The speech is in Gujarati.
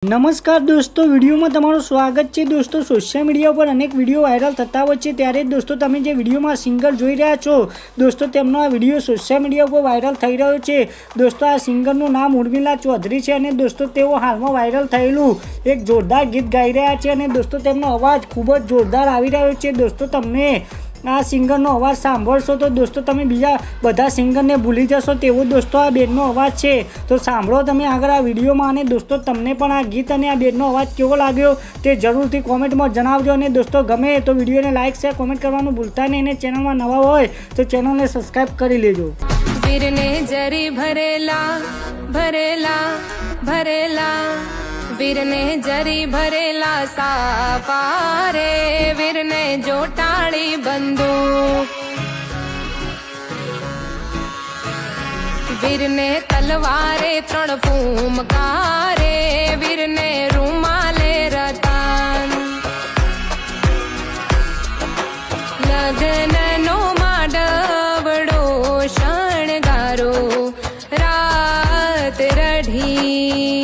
નમસ્કાર દોસ્તો, વિડીયોમાં તમારું સ્વાગત છે। દોસ્તો, સોશિયલ મીડિયા પર અનેક વિડીયો વાયરલ થતા હોય છે, ત્યારે દોસ્તો તમે જે વિડીયોમાં સિંગર જોઈ રહ્યા છો દોસ્તો, તેમનો આ વિડીયો સોશિયલ મીડિયા પર વાયરલ થઈ રહ્યો છે। દોસ્તો, આ સિંગરનું નામ ઉર્મિલા ચૌધરી છે અને દોસ્તો તેઓ હાલમાં વાયરલ થયેલું એક જોરદાર ગીત ગાઈ રહ્યા છે અને દોસ્તો તેમનો અવાજ ખૂબ જ જોરદાર આવી રહ્યો છે। દોસ્તો, તમને આ સિંગરનો અવાજ સાંભળશો તો દોસ્તો તમે બીજા બધા સિંગરને ભૂલી જશો તેવો દોસ્તો આ બેનનો અવાજ છે। તો સાંભળો તમે આગળ આ વિડીયોમાં અને દોસ્તો તમને પણ આ ગીત અને આ બેનનો અવાજ કેવો લાગ્યો તે જરૂરથી કોમેન્ટમાં જણાવજો અને દોસ્તો ગમે તો વિડીયોને લાઇક શેર કોમેન્ટ કરવાનું ભૂલતા નહીં અને ચેનલમાં નવા હોય તો ચેનલને સબસ્ક્રાઈબ કરી લેજો। વીરને જરી ભરેલા ભરેલા ભરેલા વીરને જરી ભરેલા સાપા રે વીરને જોટાળી બંદૂક વીરને તલવારે ત્રણ ફૂમકારે વીરને રૂમાલે રતન લગ્નનો માંડવડો શણગારો રાત રઢી